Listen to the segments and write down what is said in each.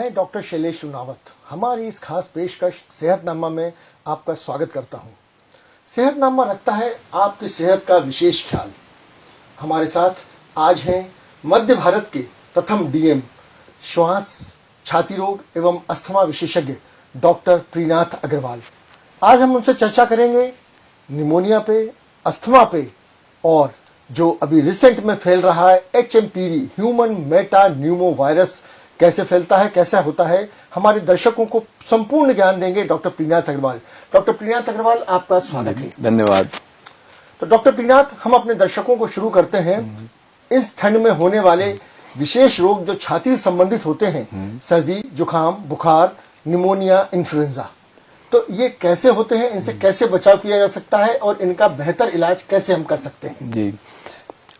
मैं डॉक्टर शैलेश रुनावत हमारी इस खास पेशकश सेहतनामा में आपका स्वागत करता हूं। सेहतनामा रखता है आपकी सेहत का विशेष ख्याल। हमारे साथ आज हैं मध्य भारत के प्रथम डीएम श्वास छाती रोग एवं अस्थमा विशेषज्ञ डॉक्टर प्रीनाथ अग्रवाल। आज हम उनसे चर्चा करेंगे निमोनिया पे, अस्थमा पे और जो अभी रिसेंट में फैल रहा है HMPV human Meta Numa virus कैसे फैलता है, कैसा होता है। हमारे दर्शकों को संपूर्ण ज्ञान देंगे डॉक्टर प्रीनाथ अग्रवाल। डॉक्टर प्रीनाथ अग्रवाल, आपका स्वागत है। धन्यवाद। तो डॉक्टर प्रीनाथ, हम अपने दर्शकों को शुरू करते हैं इस ठंड में होने वाले विशेष रोग जो छाती से संबंधित होते हैं, सर्दी, जुकाम, बुखार, निमोनिया, इन्फ्लुएंजा। तो ये कैसे होते हैं, इनसे कैसे बचाव किया जा सकता है और इनका बेहतर इलाज कैसे हम कर सकते हैं? जी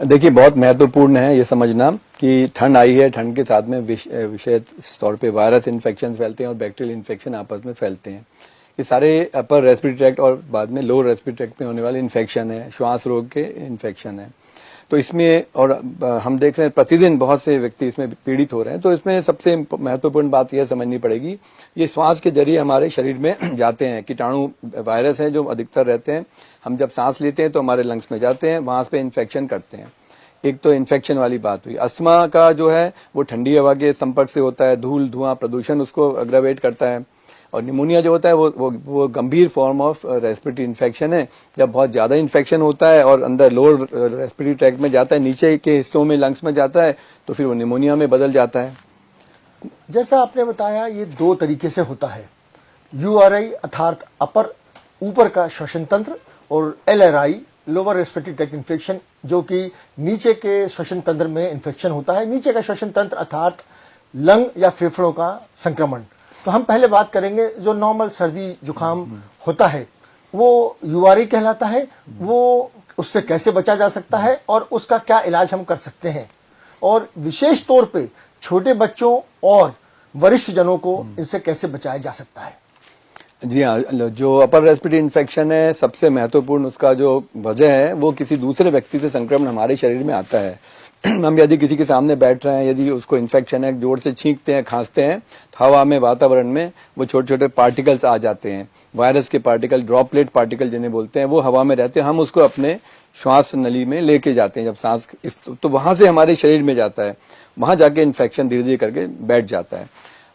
देखिए, बहुत महत्वपूर्ण है ये समझना कि ठंड आई है, ठंड के साथ में विशेष तौर पे वायरस इन्फेक्शन फैलते हैं और बैक्टीरियल इन्फेक्शन आपस में फैलते हैं। ये सारे अपर रेस्पिरेटरी ट्रैक्ट और बाद में लोअर रेस्पिरेटरी ट्रैक्ट में होने वाले इन्फेक्शन है, श्वास रोग के इन्फेक्शन है। तो इसमें और हम देख रहे हैं प्रतिदिन बहुत से व्यक्ति इसमें पीड़ित हो रहे हैं। तो इसमें सबसे महत्वपूर्ण बात यह समझनी पड़ेगी, ये श्वास के जरिए हमारे शरीर में जाते हैं। कीटाणु वायरस हैं जो अधिकतर रहते हैं, हम जब सांस लेते हैं तो हमारे लंग्स में जाते हैं, वहां पे इन्फेक्शन करते हैं। एक तो इन्फेक्शन वाली बात हुई। अस्थमा का जो है वो ठंडी हवा के संपर्क से होता है, धूल, धुआं, प्रदूषण उसको अग्रवेट करता है। और निमोनिया जो होता है वो गंभीर फॉर्म ऑफ रेस्पिरेटरी इन्फेक्शन है। जब बहुत ज्यादा इन्फेक्शन होता है और अंदर लोअर रेस्पिरेटरी ट्रैक्ट में जाता है, नीचे के हिस्सों में लंग्स में जाता है, तो फिर वो निमोनिया में बदल जाता है। जैसा आपने बताया, ये दो तरीके से होता है, URI अर्थात अपर ऊपर का श्वसन तंत्र और LRI lower respiratory tract infection जो कि नीचे के श्वसन तंत्र में इन्फेक्शन होता है। नीचे का श्वसन तंत्र अर्थात लंग या फेफड़ों का संक्रमण। तो हम पहले बात करेंगे जो नॉर्मल सर्दी जुकाम होता है वो URI कहलाता है। वो उससे कैसे बचा जा सकता है और उसका क्या इलाज हम कर सकते हैं, और विशेष तौर पे छोटे बच्चों और वरिष्ठ जनों को इनसे कैसे बचाया जा सकता है? जी हाँ, जो अपर रेस्पिरेटरी इन्फेक्शन है, सबसे महत्वपूर्ण उसका जो वजह है वो किसी दूसरे व्यक्ति से संक्रमण हमारे शरीर में आता है। हम यदि किसी के सामने बैठ रहे हैं, यदि उसको इन्फेक्शन है, जोर से छींकते हैं, खांसते हैं, तो हवा में, वातावरण में वो छोटे छोटे पार्टिकल्स आ जाते हैं। वायरस के पार्टिकल, ड्रॉपलेट पार्टिकल जिन्हें बोलते हैं, वो हवा में रहते हैं। हम उसको अपने श्वास नली में लेके जाते हैं जब सांस, तो वहां से हमारे शरीर में जाता है, वहां जाके इन्फेक्शन धीरे धीरे करके बैठ जाता है।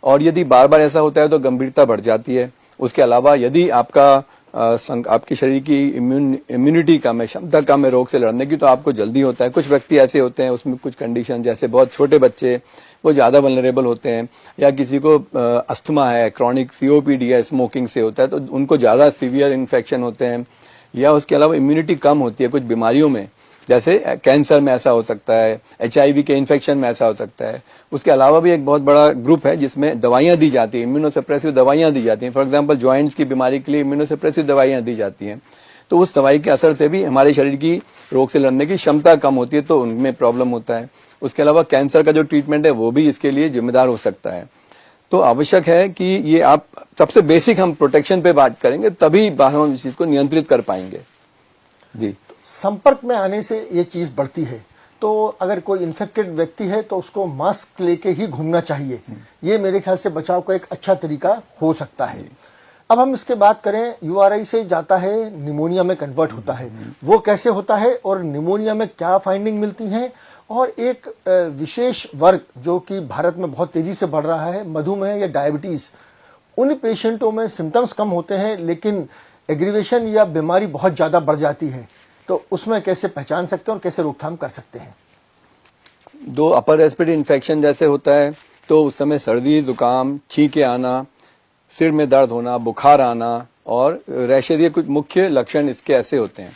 और यदि बार बार ऐसा होता है तो गंभीरता बढ़ जाती है। उसके अलावा यदि आपके शरीर की इम्यूनिटी कम है, क्षमता कम है रोग से लड़ने की, तो आपको जल्दी होता है। कुछ व्यक्ति ऐसे होते हैं, उसमें कुछ कंडीशन, जैसे बहुत छोटे बच्चे, वो ज्यादा वल्नरेबल होते हैं, या किसी को अस्थमा है, क्रॉनिक COPD है, स्मोकिंग से होता है, तो उनको ज्यादा सीवियर इन्फेक्शन होते हैं। या उसके अलावा इम्यूनिटी कम होती है कुछ बीमारियों में, जैसे कैंसर में ऐसा हो सकता है, HIV के इन्फेक्शन में ऐसा हो सकता है। उसके अलावा भी एक बहुत बड़ा ग्रुप है जिसमें दवाइयां दी जाती हैं, इम्यूनोसप्रेसिव दवाइयां दी जाती हैं। फॉर एग्जांपल जॉइंट्स की बीमारी के लिए इम्यूनोसप्रेसिव दवाइयां दी जाती हैं। तो उस दवाई के असर से भी हमारे शरीर की रोग से लड़ने की क्षमता कम होती है, तो उनमें प्रॉब्लम होता है। उसके अलावा कैंसर का जो ट्रीटमेंट है वो भी इसके लिए जिम्मेदार हो सकता है। तो आवश्यक है कि ये आप सबसे बेसिक हम प्रोटेक्शन पे बात करेंगे, तभी हम इस चीज को नियंत्रित कर पाएंगे। जी, संपर्क में आने से ये चीज बढ़ती है, तो अगर कोई इन्फेक्टेड व्यक्ति है तो उसको मास्क लेके ही घूमना चाहिए। ये मेरे ख्याल से बचाव का एक अच्छा तरीका हो सकता है। अब हम इसके बात करें, URI से जाता है, निमोनिया में कन्वर्ट होता है, वो कैसे होता है और निमोनिया में क्या फाइंडिंग मिलती है? और एक विशेष वर्ग जो कि भारत में बहुत तेजी से बढ़ रहा है, मधुमेह या डायबिटीज, उन पेशेंटों में सिम्टम्स कम होते हैं लेकिन एग्रीवेशन या बीमारी बहुत ज्यादा बढ़ जाती है। तो उसमें कैसे पहचान सकते हैं और कैसे रोकथाम कर सकते हैं? दो अपर रेस्पिरेटरी इन्फेक्शन जैसे होता है तो उस समय सर्दी, जुकाम, छींके आना, सिर में दर्द होना, बुखार आना और रैशेज, ये कुछ मुख्य लक्षण इसके ऐसे होते हैं।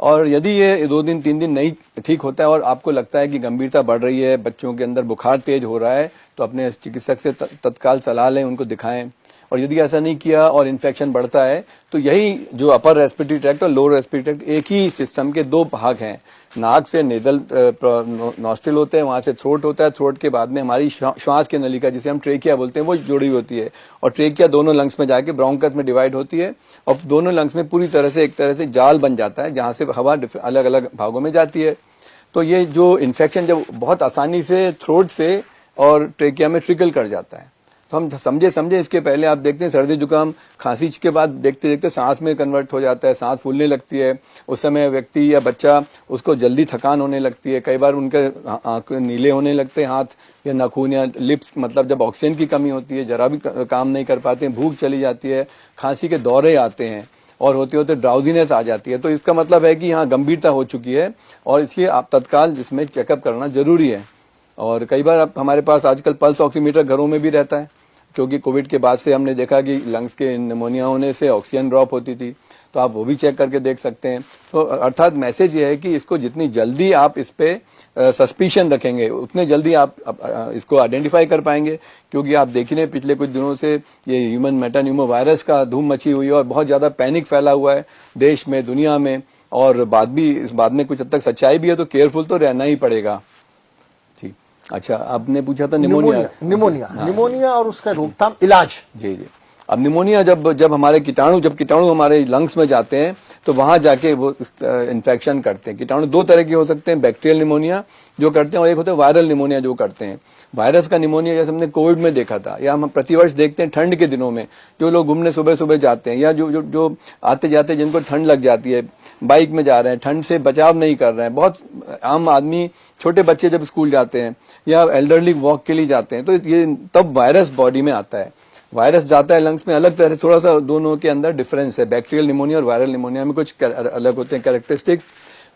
और यदि ये 2 दिन 3 दिन नहीं ठीक होता है और आपको लगता है कि गंभीरता बढ़ रही है, बच्चों के अंदर बुखार तेज हो रहा है, तो अपने चिकित्सक से तत्काल सलाह लें, उनको दिखाएं। और यदि ऐसा नहीं किया और इन्फेक्शन बढ़ता है, तो यही जो अपर रेस्पिरेटरी ट्रैक्ट और लोअर रेस्पिरेटरी ट्रैक्ट एक ही सिस्टम के 2 भाग हैं। नाक से नेजल नॉस्ट्रिल होते हैं, वहां से थ्रोट होता है, थ्रोट के बाद में हमारी श्वास की नलिका जिसे हम ट्रेकिया बोलते हैं वो जुड़ी होती है, और ट्रेकिया दोनों लंग्स में जाके ब्रोंकस में डिवाइड होती है और दोनों लंग्स में पूरी तरह से एक तरह से जाल बन जाता है जहां से हवा अलग अलग भागों में जाती है। तो ये जो इन्फेक्शन जब बहुत आसानी से थ्रोट से और ट्रेकिया में ट्रिकल कर जाता है, तो हम समझे इसके पहले आप देखते हैं सर्दी जुकाम खांसी के बाद देखते देखते सांस में कन्वर्ट हो जाता है, सांस फूलने लगती है। उस समय व्यक्ति या बच्चा उसको जल्दी थकान होने लगती है, कई बार उनके आंख नीले होने लगते हैं, हाथ या नाखून या लिप्स, मतलब जब ऑक्सीजन की कमी होती है जरा भी काम नहीं कर पाते हैं, भूख चली जाती है, खांसी के दौरे आते हैं और होते होते ड्राउजीनेस आ जाती है। तो इसका मतलब है कि यहाँ गंभीरता हो चुकी है और इसलिए आप तत्काल जिसमें चेकअप करना जरूरी है। और कई बार हमारे पास आजकल पल्स ऑक्सीमीटर घरों में भी रहता है, क्योंकि कोविड के बाद से हमने देखा कि लंग्स के निमोनिया होने से ऑक्सीजन ड्रॉप होती थी, तो आप वो भी चेक करके देख सकते हैं। तो अर्थात मैसेज ये है कि इसको जितनी जल्दी आप इस पे सस्पिशन रखेंगे उतने जल्दी आप इसको आइडेंटिफाई कर पाएंगे। क्योंकि आप देख रहे हैं पिछले कुछ दिनों से ये ह्यूमन मेटान्यूमो वायरस का धूम मची हुई है और बहुत ज़्यादा पैनिक फैला हुआ है देश में, दुनिया में, और इस बात में कुछ हद तक सच्चाई भी है, तो केयरफुल तो रहना ही पड़ेगा। ठीक, अच्छा, आपने पूछा था निमोनिया और उसका रोकथाम, इलाज। जी। अब निमोनिया जब हमारे कीटाणु हमारे लंग्स में जाते हैं तो वहां जाके वो इन्फेक्शन करते हैं। कीटाणु दो तरह के हो सकते हैं, बैक्टीरियल निमोनिया जो करते हैं और एक होता है वायरल निमोनिया जो करते हैं। वायरस का निमोनिया जैसे हमने कोविड में देखा था, या हम प्रतिवर्ष देखते हैं ठंड के दिनों में जो लोग घूमने सुबह सुबह जाते हैं, या जो आते जाते जिनको ठंड लग जाती है, बाइक में जा रहे हैं, ठंड से बचाव नहीं कर रहे हैं, बहुत आम आदमी, छोटे बच्चे जब स्कूल जाते हैं या एल्डरली वॉक के लिए जाते हैं, तो ये तब वायरस बॉडी में आता है। वायरस जाता है लंग्स में, अलग तरह, थोड़ा सा दोनों के अंदर डिफरेंस है। बैक्टीरियल निमोनिया और वायरल निमोनिया में कुछ अलग होते हैं कैरेक्टरिस्टिक्स।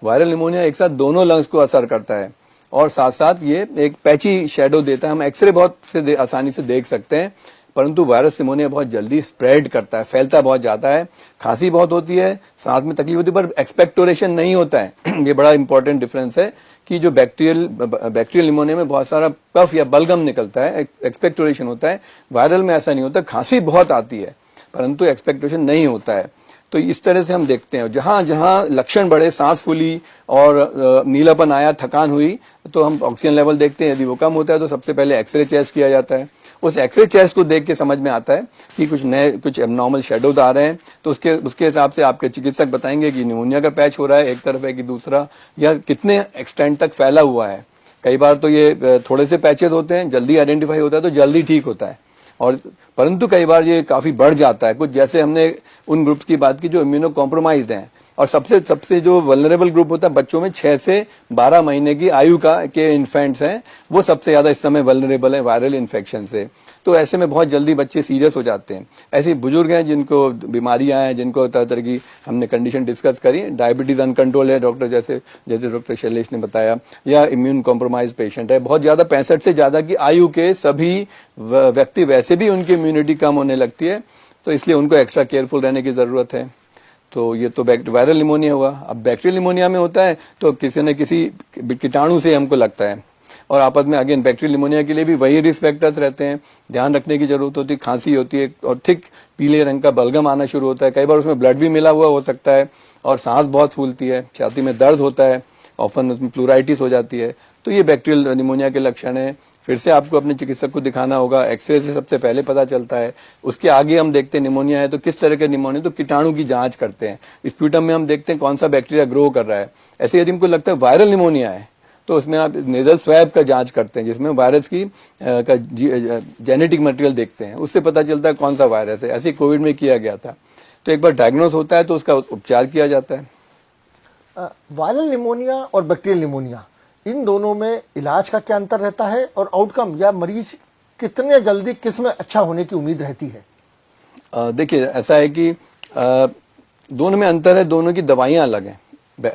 वायरल निमोनिया एक साथ दोनों लंग्स को असर करता है और साथ साथ ये एक पैची शेडो देता है। हम एक्सरे बहुत से आसानी से देख सकते हैं, परंतु वायरस निमोनिया बहुत जल्दी स्प्रेड करता है, फैलता बहुत ज्यादा है, खांसी बहुत होती है, सांस में तकलीफ होती है, पर एक्सपेक्टोरेशन नहीं होता है। ये बड़ा इंपॉर्टेंट डिफरेंस है कि जो बैक्टीरियल निमोनिया में बहुत सारा कफ या बलगम निकलता है, एक्सपेक्टोरेशन होता है, वायरल में ऐसा नहीं होता। खांसी बहुत आती है परंतु एक्सपेक्टोरेशन नहीं होता है। तो इस तरह से हम देखते हैं जहां जहां लक्षण बढ़े, सांस फूली और नीलापन आया, थकान हुई, तो हम ऑक्सीजन लेवल देखते हैं। यदि वो कम होता है तो सबसे पहले एक्सरे चेस्ट किया जाता है। उस एक्सरे चेस्ट को देख के समझ में आता है कि कुछ एबनॉर्मल शेडोज आ रहे हैं, तो उसके हिसाब से आपके चिकित्सक बताएंगे कि निमोनिया का पैच हो रहा है एक तरफ है कि दूसरा, या कितने एक्सटेंट तक फैला हुआ है। कई बार तो ये थोड़े से पैचेस होते हैं, जल्दी आइडेंटिफाई होता है तो जल्दी ठीक होता है, और परंतु कई बार ये काफी बढ़ जाता है। कुछ जैसे हमने उन ग्रुप्स की बात की जो इम्यूनो कॉम्प्रोमाइज्ड हैं, और सबसे जो वल्नरेबल ग्रुप होता है बच्चों में 6 से 12 महीने की आयु के इन्फेंट्स हैं, वो सबसे ज्यादा इस समय वल्नरेबल है वायरल इन्फेक्शन से। तो ऐसे में बहुत जल्दी बच्चे सीरियस हो जाते हैं। ऐसे बुजुर्ग हैं जिनको बीमारियां हैं, जिनको तरह तरह की हमने कंडीशन डिस्कस करी, डायबिटीज अनकंट्रोल है जैसे डॉक्टर शैलेश ने बताया, या इम्यून कॉम्प्रोमाइज पेशेंट है, बहुत ज्यादा 65 से ज्यादा की आयु के सभी व्यक्ति, वैसे भी उनकी इम्यूनिटी कम होने लगती है, तो इसलिए उनको एक्स्ट्रा केयरफुल रहने की जरूरत है। तो ये तो वायरल निमोनिया हुआ। अब बैक्टीरियल निमोनिया में होता है तो किसी न किसी कीटाणु से हमको लगता है, और आपस में अगेन बैक्टीरियल निमोनिया के लिए भी वही रिस्क फैक्टर्स रहते हैं, ध्यान रखने की जरूरत होती है। खांसी होती है और थिक पीले रंग का बलगम आना शुरू होता है, कई बार उसमें ब्लड भी मिला हुआ हो सकता है, और सांस बहुत फूलती है, छाती में दर्द होता है, ऑफन उसमें प्लूराइटिस हो जाती है। तो ये बैक्टीरियल निमोनिया के लक्षण है। फिर से आपको अपने चिकित्सक को दिखाना होगा, एक्सरे से सबसे पहले पता चलता है। उसके आगे हम देखते हैं निमोनिया है तो किस तरह के निमोनिया, तो कीटाणु की जांच करते हैं। स्प्यूटम में हम देखते हैं कौन सा बैक्टीरिया ग्रो कर रहा है। ऐसे यदि हमको लगता है वायरल निमोनिया है तो उसमें आप नेजल स्वैब का जांच करते हैं, जिसमें वायरस की जेनेटिक मटेरियल देखते हैं, उससे पता चलता है कौन सा वायरस है। ऐसे कोविड में किया गया था। तो एक बार डायग्नोस होता है तो उसका उपचार किया जाता है। वायरल निमोनिया और बैक्टीरियल निमोनिया, इन दोनों में इलाज का क्या अंतर रहता है, और आउटकम या मरीज कितने जल्दी किस में अच्छा होने की उम्मीद रहती है? देखिए, ऐसा है कि दोनों में अंतर है, दोनों की दवाइयां अलग हैं।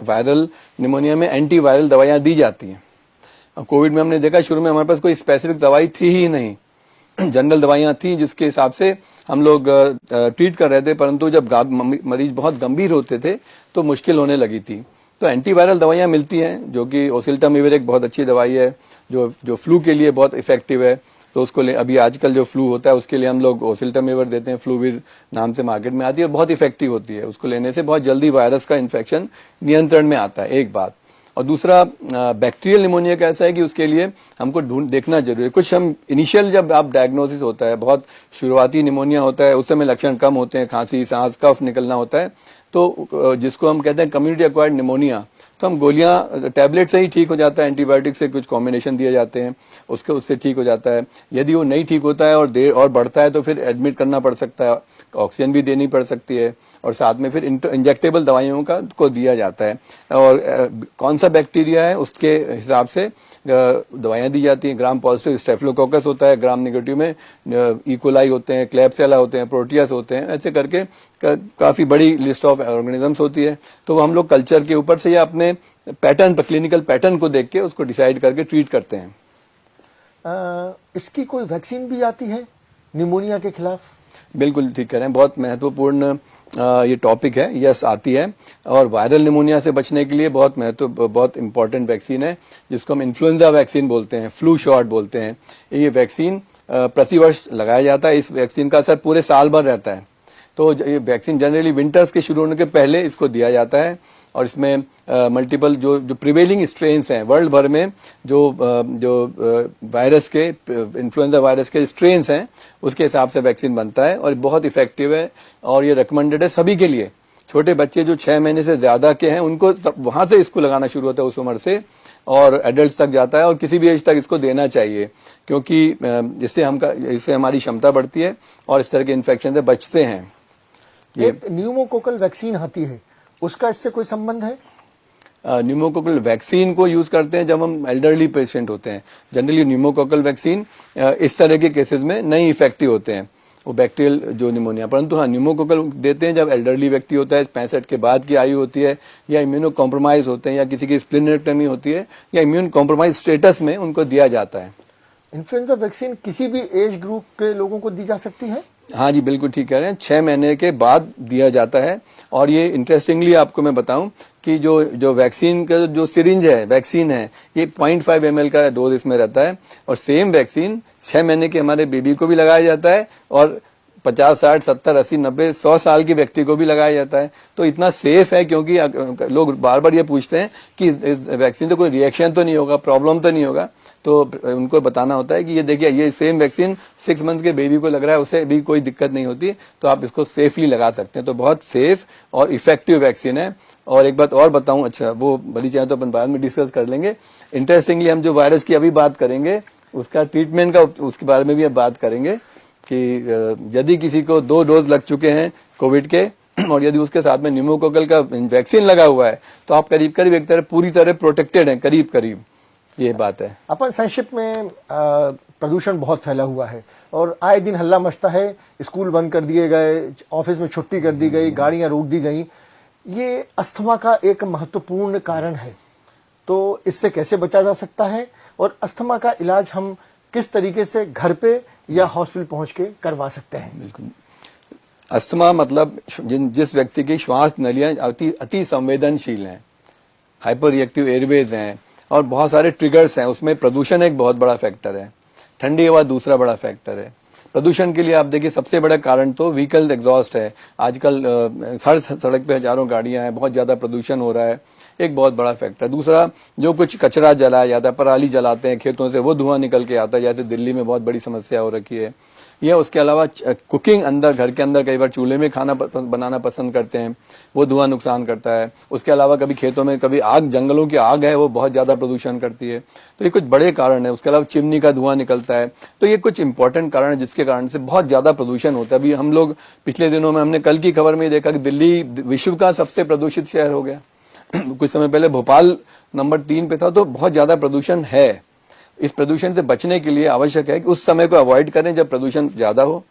वायरल निमोनिया में एंटीवायरल दवाइयां दी जाती हैं। कोविड में हमने देखा शुरू में हमारे पास कोई स्पेसिफिक दवाई थी ही नहीं, जनरल दवाइयां थी जिसके हिसाब से हम लोग ट्रीट कर रहे थे, परंतु जब मरीज बहुत गंभीर होते थे तो मुश्किल होने लगी थी। तो एंटीवायरल दवाइयां मिलती हैं, जो कि ओसेल्टामिविर एक बहुत अच्छी दवाई है जो फ्लू के लिए बहुत इफेक्टिव है। तो उसको अभी आजकल जो फ्लू होता है उसके लिए हम लोग ओसेल्टामिविर देते हैं, फ्लूविर नाम से मार्केट में आती है, बहुत इफेक्टिव होती है। उसको लेने से बहुत जल्दी वायरस का इन्फेक्शन नियंत्रण में आता है, एक बात। और दूसरा, बैक्टीरियल निमोनिया का ऐसा है कि उसके लिए हमको देखना जरूरी है। कुछ हम इनिशियल जब आप डायग्नोसिस होता है, बहुत शुरुआती निमोनिया होता है, उस समय लक्षण कम होते हैं, खांसी, सांस, कफ निकलना होता है, तो जिसको हम कहते हैं कम्युनिटी एक्वायर्ड निमोनिया, तो हम गोलियां टैबलेट से ही ठीक हो जाता है, एंटीबायोटिक से कुछ कॉम्बिनेशन दिए जाते हैं, उससे ठीक हो जाता है। यदि वो नहीं ठीक होता है और देर और बढ़ता है तो फिर एडमिट करना पड़ सकता है, ऑक्सीजन भी देनी पड़ सकती है, और साथ में फिर इंजेक्टेबल दवाइयों का को दिया जाता है। और कौन सा बैक्टीरिया है उसके हिसाब से दवाइयां दी जाती हैं। ग्राम पॉजिटिव स्टेफिलोकोकस होता है, ग्राम नेगेटिव में इकोलाई होते हैं, क्लेब्सियला होते हैं, प्रोटियस होते हैं, ऐसे करके काफी बड़ी लिस्ट ऑफ ऑर्गेनिजम्स होती है। तो हम लोग कल्चर के ऊपर से या अपने पैटर्न पर, क्लिनिकल पैटर्न को देख के उसको डिसाइड करके ट्रीट करते हैं। इसकी कोई वैक्सीन भी आती है निमोनिया के खिलाफ? बिल्कुल ठीक कह रहे हैं, बहुत महत्वपूर्ण ये टॉपिक है। यस, आती है, और वायरल निमोनिया से बचने के लिए बहुत इंपॉर्टेंट वैक्सीन है, जिसको हम इन्फ्लुएंजा वैक्सीन बोलते हैं, फ्लू शॉट बोलते हैं। ये वैक्सीन प्रतिवर्ष लगाया जाता है। इस वैक्सीन का असर पूरे साल भर रहता है। तो ये वैक्सीन जनरली विंटर्स के शुरू होने के पहले इसको दिया जाता है, और इसमें मल्टीपल जो प्रिवेलिंग स्ट्रेन्स हैं वर्ल्ड भर में, जो वायरस के, इन्फ्लुएंजा वायरस के स्ट्रेन्स हैं, उसके हिसाब से वैक्सीन बनता है, और बहुत इफेक्टिव है, और ये रिकमेंडेड है सभी के लिए। छोटे बच्चे जो 6 महीने से ज्यादा के हैं उनको वहां से इसको लगाना शुरू होता है, उस उम्र से, और एडल्ट तक जाता है, और किसी भी एज तक इसको देना चाहिए, क्योंकि इससे हमारी क्षमता बढ़ती है और इस तरह के इन्फेक्शन से बचते हैं। एक न्यूमोकोकल वैक्सीन आती है, उसका इससे कोई संबंध है? न्यूमोकोकल वैक्सीन को यूज करते हैं जब हम एल्डरली पेशेंट होते हैं। जनरली न्यूमोकोकल वैक्सीन इस तरह के केसेस में नहीं इफेक्टिव होते हैं, वो बैक्टीरियल जो निमोनिया। परंतु हाँ, न्यूमोकोकल देते हैं जब एल्डरली व्यक्ति होता है, 65 के बाद की आयु होती है, या इम्यूनो कॉम्प्रोमाइज होते हैं, या किसी की स्प्लीनेक्टमी होती है, या इम्यून कॉम्प्रोमाइज स्टेटस में उनको दिया जाता है। इन्फ्लुएंजा वैक्सीन किसी भी एज ग्रुप के लोगों को दी जा सकती है? हाँ जी, बिल्कुल ठीक कह रहे हैं, 6 महीने के बाद दिया जाता है। और ये इंटरेस्टिंगली आपको मैं बताऊं कि जो वैक्सीन का जो सिरिंज है, वैक्सीन है, ये 0.5 ml का डोज इसमें रहता है, और सेम वैक्सीन 6 महीने के हमारे बेबी को भी लगाया जाता है, और 50, 60, 70, 80, 90, 100 साल के व्यक्ति को भी लगाया जाता है। तो इतना सेफ है, क्योंकि लोग बार बार ये पूछते हैं कि इस वैक्सीन से कोई रिएक्शन तो नहीं होगा, प्रॉब्लम तो नहीं होगा। तो उनको बताना होता है कि ये देखिए, ये सेम वैक्सीन 6 मंथ के बेबी को लग रहा है, उसे भी कोई दिक्कत नहीं होती, तो आप इसको सेफली लगा सकते हैं। तो बहुत सेफ और इफेक्टिव वैक्सीन है। और एक बात और बताऊं, अच्छा वो भली चाहे तो अपन बाद में डिस्कस कर लेंगे। इंटरेस्टिंगली हम जो वायरस की अभी बात करेंगे, उसका ट्रीटमेंट का, उसके बारे में भी अब बात करेंगे कि यदि किसी को 2 डोज लग चुके हैं कोविड के, और यदि उसके साथ में न्यूमोकोकल का वैक्सीन लगा हुआ है, तो आप करीब करीब एक तरह पूरी तरह प्रोटेक्टेड हैं, करीब करीब, ये बात है। अपन संक्षिप्त में प्रदूषण बहुत फैला हुआ है, और आए दिन हल्ला मचता है, स्कूल बंद कर दिए गए, ऑफिस में छुट्टी कर दी गई, गाड़ियां रोक दी गई। ये अस्थमा का एक महत्वपूर्ण कारण है, तो इससे कैसे बचा जा सकता है, और अस्थमा का इलाज हम किस तरीके से घर पे या हॉस्पिटल पहुंच के करवा सकते हैं? बिल्कुल, अस्थमा मतलब जिस व्यक्ति की श्वास नलियां अति संवेदनशील हैं, हाइपर रिएक्टिव एयरवेज हैं, और बहुत सारे ट्रिगर्स हैं, उसमें प्रदूषण एक बहुत बड़ा फैक्टर है, ठंडी हवा दूसरा बड़ा फैक्टर है। प्रदूषण के लिए आप देखिए सबसे बड़ा कारण तो व्हीकल एग्जॉस्ट है। आजकल हर सड़क पे हजारों गाड़ियां हैं, बहुत ज्यादा प्रदूषण हो रहा है, एक बहुत बड़ा फैक्टर। दूसरा, जो कुछ कचरा जलाया जाता है, पराली जलाते हैं खेतों से, वो धुआं निकल के आता है, जैसे दिल्ली में बहुत बड़ी समस्या हो रखी है। या उसके अलावा कुकिंग, अंदर घर के अंदर कई बार चूल्हे में खाना बनाना पसंद करते हैं, वो धुआं नुकसान करता है। उसके अलावा कभी खेतों में कभी आग, जंगलों की आग है, वो बहुत ज्यादा प्रदूषण करती है। तो ये कुछ बड़े कारण है। उसके अलावा चिमनी का धुआं निकलता है। तो ये कुछ इंपॉर्टेंट कारण है जिसके कारण से बहुत ज्यादा प्रदूषण होता है। अभी हम लोग पिछले दिनों में, हमने कल की खबर में देखा कि दिल्ली विश्व का सबसे प्रदूषित शहर हो गया। कुछ समय पहले भोपाल नंबर 3 पे था। तो बहुत ज्यादा प्रदूषण है। इस प्रदूषण से बचने के लिए आवश्यक है कि उस समय को अवॉइड करें जब प्रदूषण ज्यादा हो।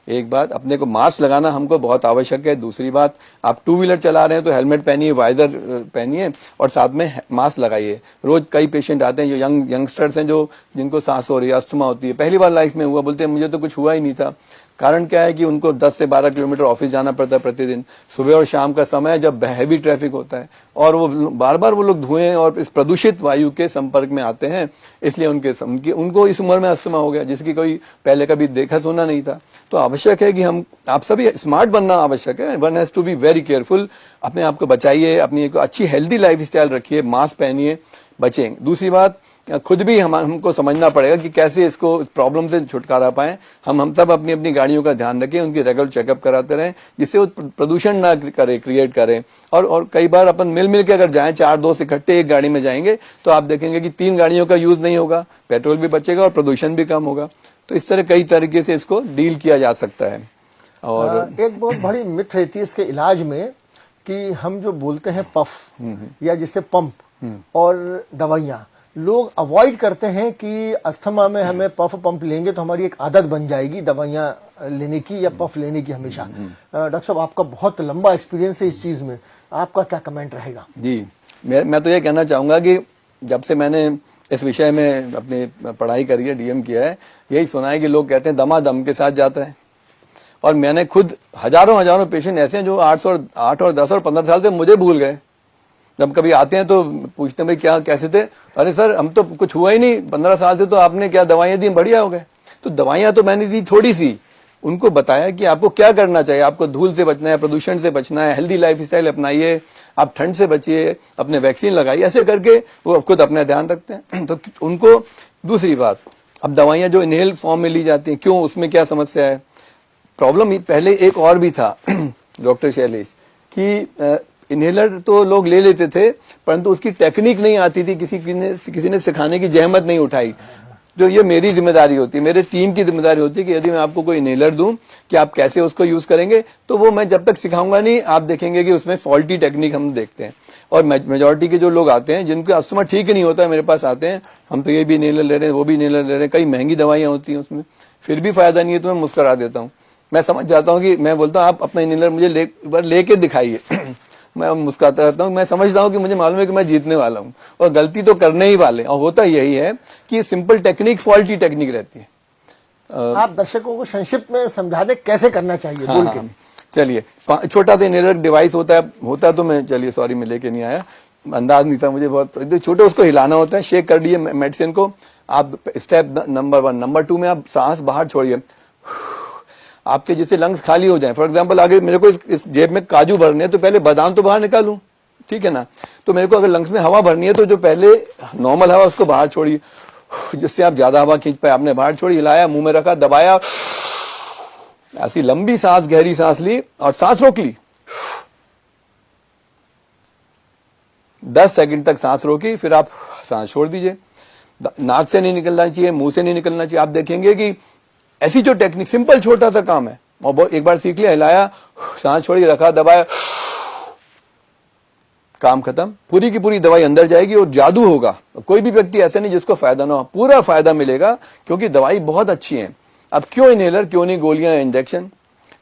एक बात, अपने को मास्क लगाना हमको बहुत आवश्यक है। दूसरी बात, आप 2 व्हीलर चला रहे हैं तो हेलमेट पहनिए, वाइजर पहनिए, और साथ में मास्क लगाइए। रोज कई पेशेंट आते हैं जो यंगस्टर्स हैं, जो जिनको सांस हो रही है, अस्थमा होती है, पहली बार लाइफ में हुआ, बोलते हैं मुझे तो कुछ हुआ ही नहीं था। कारण क्या है कि उनको 10 से 12 किलोमीटर ऑफिस जाना पड़ता है प्रतिदिन, सुबह और शाम का समय जब हैवी ट्रैफिक होता है, और वो बार बार वो लोग धुएं और इस प्रदूषित वायु के संपर्क में आते हैं। इसलिए उनको इस उम्र में अस्थमा हो गया, जिसकी कोई पहले कभी देखा सुना नहीं था। तो आवश्यक है कि आप सभी स्मार्ट बनना आवश्यक है। One has to be very careful. अपने आप को बचाइए, अपनी एक अच्छी हेल्दी लाइफ स्टाइल रखिए, मास्क पहनिए, बचें। दूसरी बात, खुद भी हमको समझना पड़ेगा कि कैसे इसको इस प्रॉब्लम से छुटकारा पाएं। हम सब अपनी अपनी गाड़ियों का ध्यान रखें, उनकी रेगुलर चेकअप कराते रहें, जिससे वो प्रदूषण ना क्रिएट करें। और कई बार अपन मिल के अगर जाएं, 4 दोस्त इकट्ठे एक गाड़ी में जाएंगे तो आप देखेंगे कि 3 गाड़ियों का यूज नहीं होगा, पेट्रोल भी बचेगा और प्रदूषण भी कम होगा। तो इस तरह कई तरीके से इसको डील किया जा सकता है। और एक बहुत बड़ी मिथ रहती है इसके इलाज में कि हम जो बोलते हैं पफ या जिसे पंप और दवाइयाँ, लोग अवॉइड करते हैं कि अस्थमा में हमें पफ पंप लेंगे तो हमारी एक आदत बन जाएगी दवाइयाँ लेने की या पफ लेने की हमेशा। डॉक्टर साहब, आपका बहुत लंबा एक्सपीरियंस है इस चीज में, आपका क्या कमेंट रहेगा? जी, मैं तो ये कहना चाहूंगा कि जब से मैंने इस विषय में अपनी पढ़ाई करी है, डीएम किया है, यही सुना है कि लोग कहते हैं दमादम के साथ जाता है। और मैंने खुद हजारों पेशेंट ऐसे हैं जो 8 और 10 और 15 साल से मुझे भूल गए। जब कभी आते हैं तो पूछते हैं भाई क्या कैसे थे, अरे सर हम तो कुछ हुआ ही नहीं, 15 साल से तो आपने क्या दवाइयां दी, बढ़िया हो गए। तो दवाइयां तो मैंने दी थोड़ी सी, उनको बताया कि आपको क्या करना चाहिए, आपको धूल से बचना है, प्रदूषण से बचना है, हेल्दी लाइफ स्टाइल अपनाइए, आप ठंड से बचिए, अपने वैक्सीन लगाइए, ऐसे करके वो खुद अपना ध्यान रखते हैं। तो उनको दूसरी बात, अब दवाइयां जो इनहेल फॉर्म में ली जाती हैं, क्यों, उसमें क्या समस्या है? प्रॉब्लम पहले एक और भी था डॉक्टर शैलेश, कि इनहेलर तो लोग ले लेते थे परंतु उसकी टेक्निक नहीं आती थी, किसी ने सिखाने की जहमत नहीं उठाई। जो ये मेरी जिम्मेदारी होती है, मेरे टीम की जिम्मेदारी होती है कि यदि मैं आपको कोई इनहेलर दूं कि आप कैसे उसको यूज करेंगे, तो वो मैं जब तक सिखाऊंगा नहीं, आप देखेंगे कि उसमें फॉल्टी टेक्निक हम देखते हैं। और मेजोरिटी के जो लोग आते हैं जिनका अस्थमा ठीक ही नहीं होता है, मेरे पास आते हैं, हम तो ये भी इनहेलर ले रहे हैं, वो भी इनहेलर ले रहे हैं, कई महंगी दवाइयां होती हैं उसमें, फिर भी फायदा नहीं है, तो मैं मुस्कुरा देता हूँ। मैं समझ जाता हूँ कि मैं बोलता हूँ आप अपना इनहेलर मुझे लेके दिखाइए मैं मुस्कुराता रहता हूँ। मैं समझता हूँ कि मुझे मालूम है कि मैं जीतने वाला हूँ और गलती तो करने ही वाले, और होता यही है कि सिंपल टेक्निक फॉल्टी टेक्निक रहती है। आप दर्शकों को संक्षिप्त में समझा दें कैसे करना चाहिए, बोल के। चलिए, छोटा सा इनहेलर डिवाइस होता तो मैं, चलिए सॉरी मैं लेके नहीं आया, अंदाज नहीं था मुझे, बहुत छोटे, उसको हिलाना होता है, शेक कर दिए मेडिसिन को आप, स्टेप नंबर 1। नंबर 2 में आप सांस बाहर छोड़िए, आपके जैसे लंग्स खाली हो जाएं। फॉर एग्जांपल, आगे मेरे को इस जेब में काजू भरने हैं तो पहले बादाम तो बाहर निकालूं, ठीक है ना? तो मेरे को अगर लंग्स में हवा भरनी है तो जो पहले नॉर्मल हवा उसको बाहर छोड़िए, जिससे आप ज्यादा हवा खींच पाए। आपने बाहर छोड़ी, हिलाया, मुंह में रखा, दबाया, ऐसी लंबी सांस, गहरी सांस ली और सांस रोक ली, 10 सेकंड तक सांस रोकी, फिर आप सांस छोड़ दीजिए। नाक से नहीं निकलना चाहिए, मुंह से नहीं निकलना चाहिए। आप देखेंगे कि ऐसी जो टेक्निक, सिंपल छोटा सा काम है, और एक बार सीख लिया, हिलाया, सांस छोड़ी, रखा, दबाया, काम खत्म। पूरी की पूरी दवाई अंदर जाएगी और जादू होगा। कोई भी व्यक्ति ऐसा नहीं जिसको फायदा ना हो, पूरा फायदा मिलेगा, क्योंकि दवाई बहुत अच्छी है। अब क्यों इनहेलर, क्यों नहीं गोलियां, इंजेक्शन?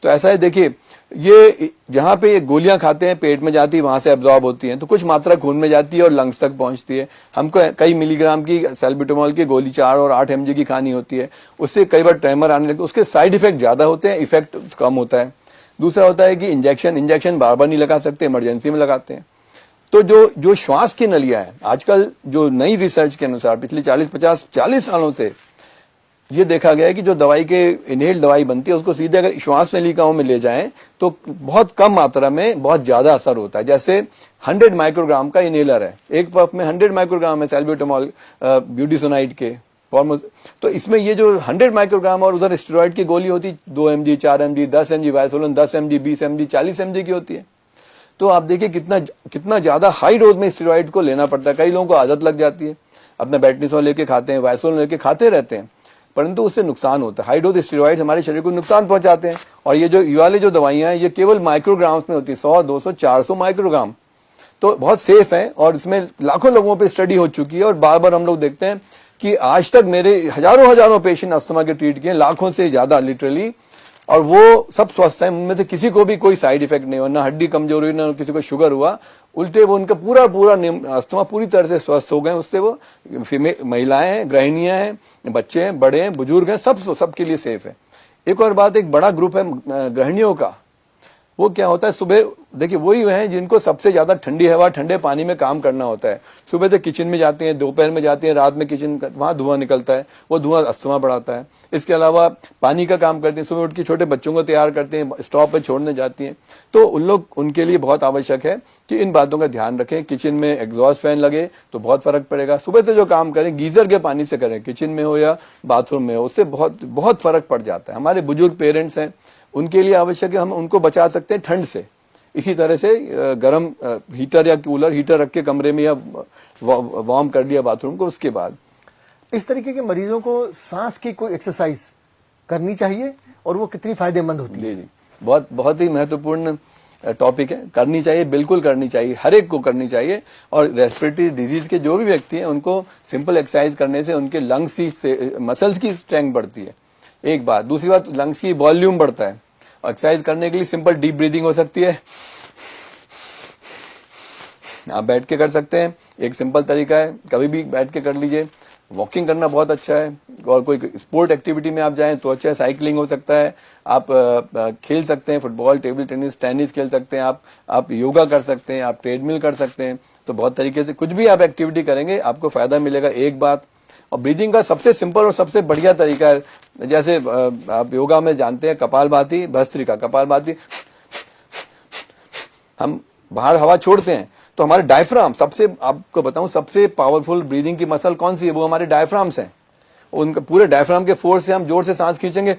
तो ऐसा है, देखिए, ये जहां पे ये गोलियां खाते हैं, पेट में जाती है, वहां से एब्जॉर्ब होती हैं, तो कुछ मात्रा खून में जाती है और लंग्स तक पहुंचती है। हमको कई मिलीग्राम की सैल्ब्यूटामॉल की गोली 4 और 8 mg की खानी होती है, उससे कई बार ट्रेमर आने लगते, उसके साइड इफेक्ट ज्यादा होते हैं, इफेक्ट कम होता है। दूसरा होता है कि इंजेक्शन बार बार नहीं लगा सकते, इमरजेंसी में लगाते हैं। तो जो श्वास की नलियां हैं, आजकल जो नई रिसर्च के अनुसार पिछले 40 सालों से ये देखा गया है कि जो दवाई के इनहेल दवाई बनती है, उसको सीधे अगर श्वास नलिकाओं में ले जाएं तो बहुत कम मात्रा में बहुत ज्यादा असर होता है। जैसे 100 माइक्रोग्राम का इनहेलर है, एक पफ में 100 माइक्रोग्राम है सैल्ब्यूटामॉल ब्यूटीसोनाइड के फॉर्म। तो इसमें ये जो 100 माइक्रोग्राम और उधर स्टेरॉइड की गोली होती 2 mg, 4 mg, 10 mg, वायसोलन 10 mg, 20 mg, 40 mg की होती है। तो आप देखिए कितना ज्यादा हाई डोज में स्टेरॉइड को लेना पड़ता है। कई लोगों को आदत लग जाती है, अपना बेटनिसोल लेके खाते हैं, वायसोलन लेके खाते रहते हैं, परंतु उससे नुकसान होता है। हाई डोज स्टेरॉइड हमारे शरीर को नुकसान पहुंचाते हैं। और ये वाले जो दवाइयां हैं, ये केवल माइक्रोग्राम्स में होती है, 100, 200, 400 माइक्रोग्राम। तो बहुत सेफ है और इसमें लाखों लोगों पे स्टडी हो चुकी है। और बार बार हम लोग देखते हैं कि आज तक मेरे हजारों पेशेंट अस्थमा के ट्रीट किए, लाखों से ज्यादा लिटरली, और वो सब स्वस्थ हैं। उनमें से किसी को भी कोई साइड इफेक्ट नहीं हुआ, ना हड्डी कमजोर हुई, ना किसी को शुगर हुआ। उल्टे वो उनका पूरा अस्थमा पूरी तरह से स्वस्थ हो गए। उससे वो महिलाएं हैं, गृहिणियां हैं, बच्चे हैं, बड़े हैं, बुजुर्ग हैं, सबके लिए सेफ है। एक और बात, एक बड़ा ग्रुप है गृहिणियों का, वो क्या होता है, सुबह देखिए वही हैं जिनको सबसे ज्यादा ठंडी हवा ठंडे पानी में काम करना होता है। सुबह से किचन में जाते हैं, दोपहर में जाते हैं, रात में किचन वहां धुआं निकलता है, वो धुआं अस्थमा बढ़ाता है। इसके अलावा पानी का काम करते हैं, सुबह उठ के छोटे बच्चों को तैयार करते हैं, स्टॉप पे छोड़ने जाती हैं। तो उनके लिए बहुत आवश्यक है कि इन बातों का ध्यान रखें। किचन में एग्जॉस्ट फैन लगे तो बहुत फर्क पड़ेगा। सुबह से जो काम करें गीजर के पानी से करें, किचन में हो या बाथरूम में हो, उससे बहुत बहुत फर्क पड़ जाता है। हमारे बुजुर्ग पेरेंट्स हैं, उनके लिए आवश्यक है, हम उनको बचा सकते हैं ठंड से। इसी तरह से गर्म हीटर या कूलर हीटर रख के कमरे में या वार्म कर लिया बाथरूम को। उसके बाद इस तरीके के मरीजों को सांस की कोई एक्सरसाइज करनी चाहिए और वो कितनी फायदेमंद होती है? जी, बहुत ही महत्वपूर्ण टॉपिक है। करनी चाहिए, बिल्कुल करनी चाहिए, हर एक को करनी चाहिए। और रेस्पिरेटरी डिजीज के जो भी व्यक्ति हैं उनको सिंपल एक्सरसाइज करने से उनके लंग्स की मसल्स की स्ट्रेंथ बढ़ती है, एक बात। दूसरी बात, लंग्स की वॉल्यूम बढ़ता है। एक्सरसाइज करने के लिए सिंपल डीप ब्रीदिंग हो सकती है, आप बैठ के कर सकते हैं, एक सिंपल तरीका है, कभी भी बैठ के कर लीजिए। वॉकिंग करना बहुत अच्छा है, और कोई स्पोर्ट एक्टिविटी में आप जाएं तो अच्छा है, साइकिलिंग हो सकता है, आप खेल सकते हैं, फुटबॉल, टेबल टेनिस, टेनिस खेल सकते हैं, आप योगा कर सकते हैं, आप ट्रेडमिल कर सकते हैं। तो बहुत तरीके से कुछ भी आप एक्टिविटी करेंगे आपको फायदा मिलेगा, एक बात। और ब्रीदिंग का सबसे सिंपल और सबसे बढ़िया तरीका है, जैसे आप योगा में जानते हैं कपालभाति, भस्त्रिका। कपालभाति हम बाहर हवा छोड़ते हैं तो हमारे डायफ्राम, सबसे आपको बताऊं सबसे पावरफुल ब्रीदिंग की मसल कौन सी है, वो हमारे डायफ्राम्स हैं। उनका पूरे डायफ्राम के फोर्स से हम जोर से सांस खींचेंगे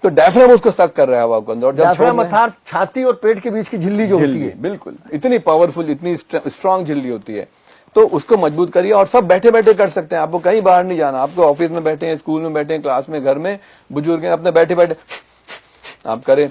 तो डायफ्राम उसको सक कर रहा है हवा को अंदर। डायफ्राम अर्थात छाती और पेट के बीच की झिल्ली जो होती है, बिल्कुल इतनी पावरफुल, इतनी स्ट्रांग झिल्ली होती है। तो उसको मजबूत करिए, और सब बैठे बैठे कर सकते हैं, आपको कहीं बाहर नहीं जाना। आपको ऑफिस में बैठे हैं, स्कूल में बैठे हैं, क्लास में, घर में बुजुर्ग हैं, अपने बैठे बैठे आप करें,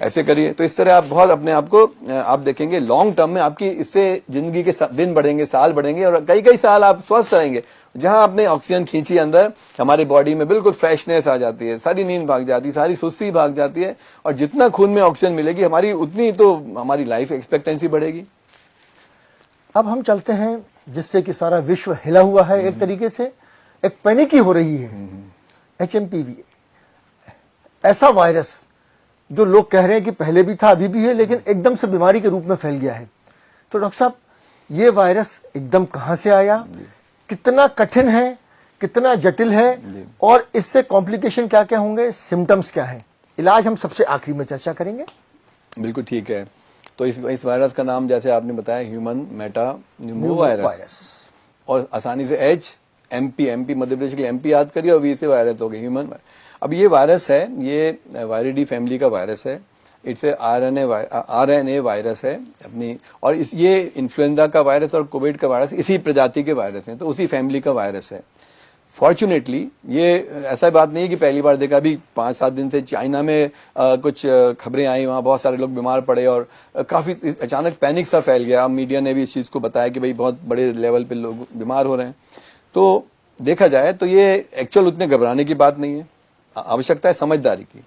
ऐसे करिए। तो इस तरह आप बहुत अपने आप को, आप देखेंगे लॉन्ग टर्म में आपकी इससे जिंदगी के दिन बढ़ेंगे, साल बढ़ेंगे, और कई कई साल आप स्वस्थ रहेंगे। जहां आपने ऑक्सीजन खींची अंदर, हमारी बॉडी में बिल्कुल फ्रेशनेस आ जाती है, सारी नींद भाग जाती है, सारी सुस्ती भाग जाती है, और जितना खून में ऑक्सीजन मिलेगी हमारी, उतनी तो हमारी लाइफ एक्सपेक्टेंसी बढ़ेगी। अब हम चलते हैं जिससे कि सारा विश्व हिला हुआ है, एक तरीके से एक पैनिक ही हो रही है, HMPV, ऐसा वायरस जो लोग कह रहे हैं कि पहले भी था, अभी भी है, लेकिन एकदम से बीमारी के रूप में फैल गया है। तो डॉक्टर साहब, ये वायरस एकदम कहां से आया, कितना कठिन है, कितना जटिल है, और इससे कॉम्प्लिकेशन क्या क्या होंगे, सिम्टम्स क्या है, इलाज हम सबसे आखिरी में चर्चा करेंगे। बिल्कुल ठीक है। तो इस वायरस का नाम जैसे आपने बताया ह्यूमन मेटान्यूमो वायरस, और आसानी से एमपी मध्य प्रदेश के लिए MP याद करिए, और V से वायरस हो गया ह्यूमन। अब ये वायरस है, ये वायरिडी फैमिली का वायरस है, इट्स RNA वायरस है अपनी, और ये इन्फ्लुएंजा का वायरस और कोविड का वायरस इसी प्रजाति के वायरस हैं, तो उसी फैमिली का वायरस है। फॉर्चुनेटली ये ऐसा बात नहीं है कि पहली बार देखा, अभी 5-7 दिन से चाइना में कुछ खबरें आई, वहाँ बहुत सारे लोग बीमार पड़े और काफी अचानक पैनिक सा फैल गया। मीडिया ने भी इस चीज को बताया कि भाई बहुत बड़े लेवल पे लोग बीमार हो रहे हैं। तो देखा जाए तो ये एक्चुअल उतने घबराने की बात नहीं है, आवश्यकता है समझदारी की।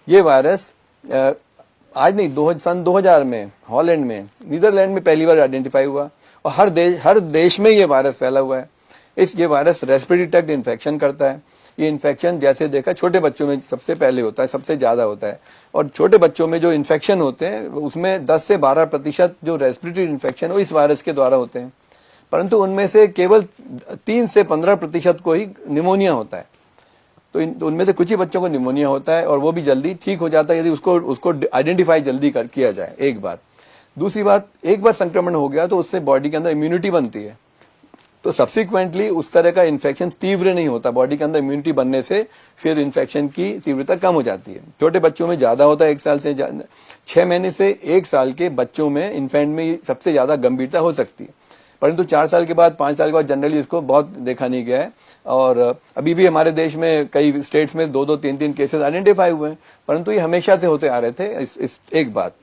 ये वायरस आज नहीं, सन 2000 में हॉलैंड में, नीदरलैंड में पहली बार आइडेंटिफाई हुआ, और हर देश में ये वायरस फैला हुआ है। ये वायरस रेस्पिरेटरी ट्रैक्ट इन्फेक्शन करता है। ये इन्फेक्शन जैसे देखा छोटे बच्चों में सबसे पहले होता है, सबसे ज्यादा होता है, और छोटे बच्चों में जो इन्फेक्शन होते हैं उसमें 10 से 12% जो रेस्पिरेटरी इन्फेक्शन वो इस वायरस के द्वारा होते हैं, परंतु उनमें से केवल 3 से 15% को ही निमोनिया होता है। तो उनमें से कुछ ही बच्चों को निमोनिया होता है, और वो भी जल्दी ठीक हो जाता है यदि उसको आइडेंटिफाई जल्दी किया जाए, एक बात। दूसरी बात, एक बार संक्रमण हो गया तो उससे बॉडी के अंदर इम्यूनिटी बनती है, तो सब्सिक्वेंटली उस तरह का इन्फेक्शन तीव्र नहीं होता। बॉडी के अंदर इम्यूनिटी बनने से फिर इन्फेक्शन की तीव्रता कम हो जाती है। छोटे बच्चों में ज्यादा होता है, 1 साल से 6 महीने से 1 साल के बच्चों में, इन्फेंट में सबसे ज्यादा गंभीरता हो सकती है, परंतु 4 साल के बाद, 5 साल के बाद जनरली इसको बहुत देखा नहीं गया है। और अभी भी हमारे देश में कई स्टेट्स में 2-2, 3-3 केसेस आइडेंटिफाई हुए हैं, परंतु ये हमेशा से होते आ रहे थे। इस एक बात।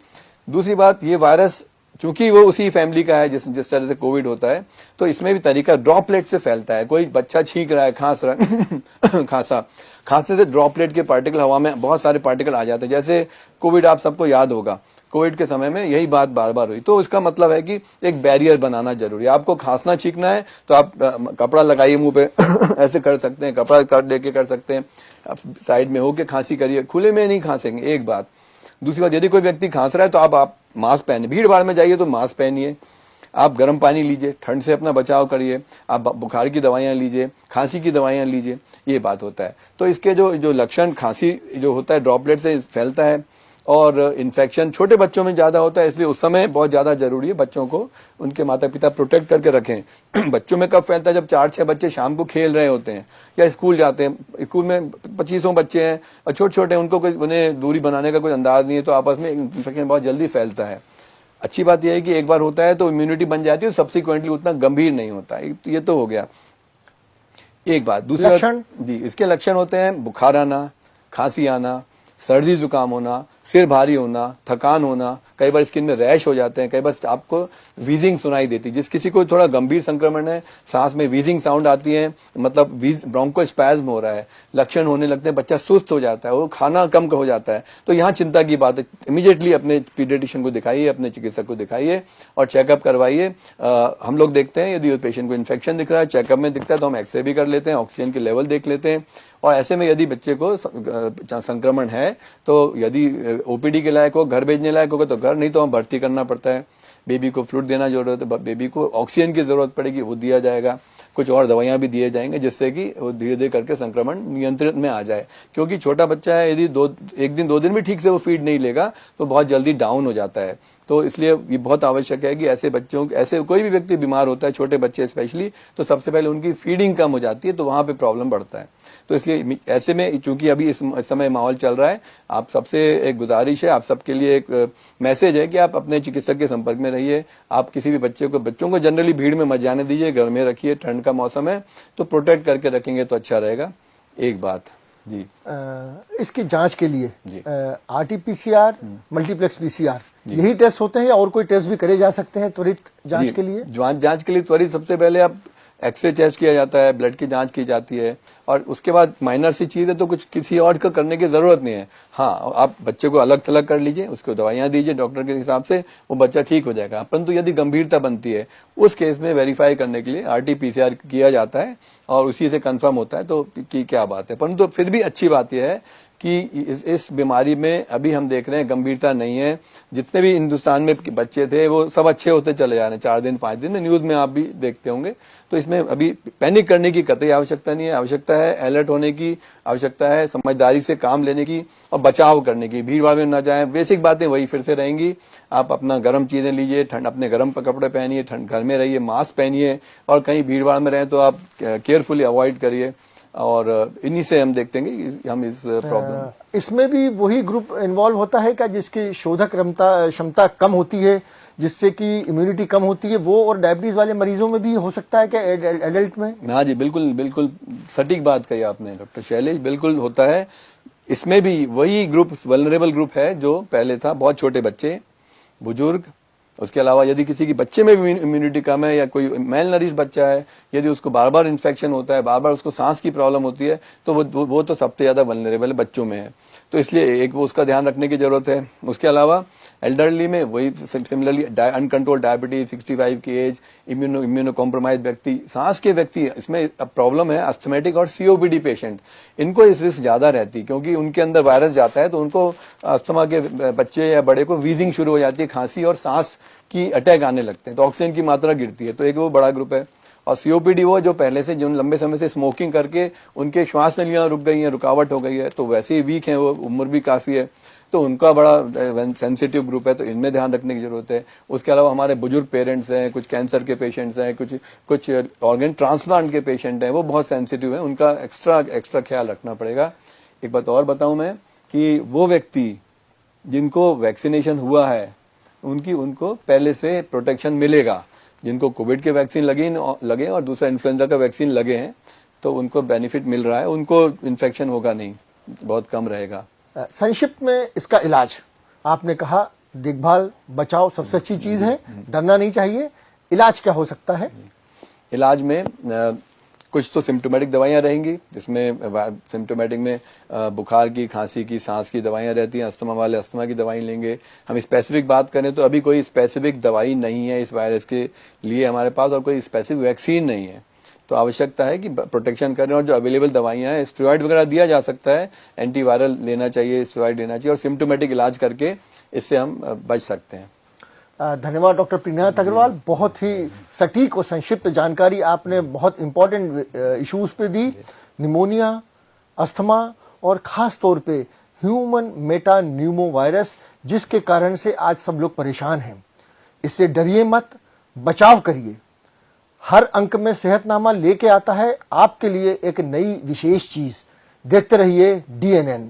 दूसरी बात, ये वायरस चूंकि वो उसी फैमिली का है जिस तरह से कोविड होता है, तो इसमें भी तरीका ड्रॉपलेट से फैलता है। कोई बच्चा छींक रहा है, खांस रहा है खांसने से ड्रॉपलेट के पार्टिकल, हवा में बहुत सारे पार्टिकल आ जाते हैं। जैसे कोविड आप सबको याद होगा, कोविड के समय में यही बात बार बार हुई। तो इसका मतलब है कि एक बैरियर बनाना जरूरी है। आपको खांसना छींकना है तो आप कपड़ा लगाइए मुंह पे ऐसे कर सकते हैं, कपड़ा लेके कर सकते हैं, साइड में होके खांसी करिए, खुले में नहीं खांसेंगे, एक बात। दूसरी बात, यदि कोई व्यक्ति खांस रहा है तो आप मास्क पहने, भीड़ भाड़ में जाइए तो मास्क पहनिए, आप गर्म पानी लीजिए, ठंड से अपना बचाव करिए, आप बुखार की दवाइयां लीजिए, खांसी की दवाइयां लीजिए, ये बात होता है। तो इसके जो लक्षण, खांसी जो होता है ड्रॉपलेट से फैलता है और इन्फेक्शन छोटे बच्चों में ज्यादा होता है, इसलिए उस समय बहुत ज्यादा जरूरी है बच्चों को उनके माता पिता प्रोटेक्ट करके रखें। बच्चों में कब फैलता है? जब 4-6 बच्चे शाम को खेल रहे होते हैं या स्कूल जाते हैं, स्कूल में 25 बच्चे हैं और छोटे छोटे, उन्हें दूरी बनाने का कोई अंदाज नहीं है, तो आपस में इन्फेक्शन बहुत जल्दी फैलता है। अच्छी बात यह है कि एक बार होता है तो इम्यूनिटी बन जाती है, सब्सिक्वेंटली उतना गंभीर नहीं होता है। ये तो हो गया एक बात। दूसरा लक्षण जी, इसके लक्षण होते हैं बुखार आना, खांसी आना, सर्दी जुकाम होना, सिर भारी होना, थकान होना, कई बार स्किन में रैश हो जाते हैं, कई बार आपको वीजिंग सुनाई देती है। जिस किसी को थोड़ा गंभीर संक्रमण है, सांस में वीजिंग साउंड आती है, मतलब ब्रोंकोस्पैज्म हो रहा है, लक्षण होने लगते हैं, बच्चा सुस्त हो जाता है, वो खाना कम हो जाता है, तो यहाँ चिंता की बात है। इमीडिएटली अपने पीडियाट्रिशियन को दिखाइए, अपने चिकित्सक को दिखाइए और चेकअप करवाइए। हम लोग देखते हैं यदि पेशेंट को इन्फेक्शन दिख रहा है, चेकअप में दिखता है तो हम एक्सरे भी कर लेते हैं, ऑक्सीजन के लेवल देख लेते हैं, और ऐसे में यदि बच्चे को संक्रमण है तो यदि ओपीडी के लायक हो, घर भेजने लायक होगा तो घर, नहीं तो हम भर्ती करना पड़ता है। बेबी को फ्लूइड देना जरूरत है, बेबी को ऑक्सीजन की जरूरत पड़ेगी, वो दिया जाएगा, कुछ और दवाइयां भी दिए जाएंगे जिससे कि वो धीरे धीरे करके संक्रमण नियंत्रित में आ जाए। क्योंकि छोटा बच्चा है, यदि 1 दिन 2 दिन भी ठीक से वो फीड नहीं लेगा तो बहुत जल्दी डाउन हो जाता है। तो इसलिए ये बहुत आवश्यक है कि ऐसे बच्चों, ऐसे कोई भी व्यक्ति बीमार होता है, छोटे बच्चे स्पेशली, तो सबसे पहले उनकी फीडिंग कम हो जाती है, तो वहां पे प्रॉब्लम बढ़ता है। तो इसलिए ऐसे में, चूंकि अभी इस समय माहौल चल रहा है, आप सबसे एक गुजारिश है, आप सबके लिए एक मैसेज है कि आप अपने चिकित्सक के संपर्क में रहिए। आप किसी भी बच्चों को जनरली भीड़ में मत जाने दीजिए, घर में रखिए, ठंड का मौसम है तो प्रोटेक्ट करके रखेंगे तो अच्छा रहेगा। एक बात जी, इसकी जांच के लिए जी। RT-PCR, मल्टीप्लेक्स PCR यही टेस्ट होते हैं या और कोई टेस्ट भी करे जा सकते हैं त्वरित जांच के लिए? जांच के लिए त्वरित सबसे पहले आप एक्सरे टेस्ट किया जाता है, ब्लड की जांच की जाती है, और उसके बाद माइनर सी चीज है तो कुछ किसी और का करने की जरूरत नहीं है। हाँ, आप बच्चे को अलग थलग कर लीजिए, उसको दवाइयां दीजिए डॉक्टर के हिसाब से, वो बच्चा ठीक हो जाएगा। परंतु यदि गंभीरता बनती है, उस केस में वेरीफाई करने के लिए RT-PCR किया जाता है और उसी से कंफर्म होता है तो कि क्या बात है। परंतु फिर भी अच्छी बात यह है कि इस बीमारी में अभी हम देख रहे हैं गंभीरता नहीं है। जितने भी हिंदुस्तान में बच्चे थे वो सब अच्छे होते चले जा रहे हैं 4 दिन 5 दिन में, न्यूज में आप भी देखते होंगे। तो इसमें अभी पैनिक करने की कतई आवश्यकता नहीं है। आवश्यकता है अलर्ट होने की, आवश्यकता है समझदारी से काम लेने की और बचाव करने की। भीड़ भाड़ में न जाएं, बेसिक बातें वही फिर से रहेंगी। आप अपना गर्म चीजें लीजिए, ठंड अपने गर्म कपड़े पहनिए, ठंड घर में रहिए, मास्क पहनिए, और कहीं भीड़ भाड़ में रहें तो आप केयरफुली अवॉइड करिए। और इन्हीं से हम देखते हैं कि हम इस प्रॉब्लम, इसमें भी वही ग्रुप इन्वॉल्व होता है क्या जिसकी शोधक क्षमता कम होती है, जिससे कि इम्यूनिटी कम होती है, वो और डायबिटीज वाले मरीजों में भी हो सकता है क्या एडल्ट में? हाँ जी, बिल्कुल बिल्कुल सटीक बात कही आपने डॉक्टर शैलेश, बिल्कुल होता है। इसमें भी वही ग्रुप वल्नरेबल ग्रुप है जो पहले था, बहुत छोटे बच्चे, बुजुर्ग, उसके अलावा यदि किसी की बच्चे में भी इम्यूनिटी कम है या कोई मेल नरिश बच्चा है, यदि उसको बार बार इन्फेक्शन होता है, बार बार उसको सांस की प्रॉब्लम होती है, तो वो तो सबसे ज्यादा वल्नरेबल बच्चों में है। तो इसलिए एक वो उसका ध्यान रखने की जरूरत है। उसके अलावा एल्डरली में वही सिमिलरली अनकंट्रोल डायबिटीज, 65 की एज, इम्यूनो कॉम्प्रोमाइज व्यक्ति, सांस के व्यक्ति, इसमें प्रॉब्लम है अस्थमेटिक और COPD पेशेंट, इनको इस रिस्क ज्यादा रहती है क्योंकि उनके अंदर वायरस जाता है, तो उनको अस्थमा के बच्चे या बड़े को वीजिंग शुरू हो जाती है, खांसी और सांस की अटैक आने लगते हैं, तो ऑक्सीजन की मात्रा गिरती है। तो एक वो बड़ा ग्रुप है। और COPD वो जो पहले से, जो लंबे समय से स्मोकिंग करके उनके श्वास नलियां रुक गई हैं, रुकावट हो गई है, तो वैसे ही वीक है, वो उम्र भी काफी है, तो उनका बड़ा सेंसिटिव ग्रुप है, तो इनमें ध्यान रखने की जरूरत है। उसके अलावा हमारे बुजुर्ग पेरेंट्स हैं, कुछ कैंसर के पेशेंट्स हैं, कुछ ऑर्गन ट्रांसप्लांट के पेशेंट हैं, वो बहुत सेंसिटिव है, उनका एक्स्ट्रा ख्याल रखना पड़ेगा। एक बात और बताऊं मैं कि वो व्यक्ति जिनको वैक्सीनेशन हुआ है उनको पहले से प्रोटेक्शन मिलेगा। जिनको कोविड के वैक्सीन लगे और दूसरा इन्फ्लुएंजा का वैक्सीन लगे हैं तो उनको बेनिफिट मिल रहा है, उनको इन्फेक्शन होगा नहीं, बहुत कम रहेगा। संक्षिप्त में इसका इलाज, आपने कहा देखभाल, बचाव सबसे अच्छी चीज है, डरना नहीं चाहिए। इलाज क्या हो सकता है? इलाज में कुछ तो सिम्टोमेटिक दवाइयां रहेंगी, जिसमें सिम्टोमेटिक में बुखार की, खांसी की, सांस की दवाइयां रहती हैं। अस्थमा वाले अस्थमा की दवाई लेंगे। हम स्पेसिफिक बात करें तो अभी कोई स्पेसिफिक दवाई नहीं है इस वायरस के लिए हमारे पास, और कोई स्पेसिफिक वैक्सीन नहीं है। तो आवश्यकता है कि प्रोटेक्शन करें, और जो अवेलेबल दवाइयां हैं, स्टेरॉइड वगैरह दिया जा सकता है, एंटीवायरल लेना चाहिए, स्टेरॉइड लेना चाहिए, और सिम्टोमेटिक इलाज करके इससे हम बच सकते हैं। धन्यवाद डॉक्टर प्रीनाथ अग्रवाल, बहुत ही सटीक और संक्षिप्त जानकारी आपने बहुत इंपॉर्टेंट इश्यूज पे दी। निमोनिया, अस्थमा और खास तौर पे ह्यूमन मेटा न्यूमो वायरस, जिसके कारण से आज सब लोग परेशान हैं। इससे डरिए मत, बचाव करिए। हर अंक में सेहतनामा लेके आता है आपके लिए एक नई विशेष चीज। देखते रहिए DNN।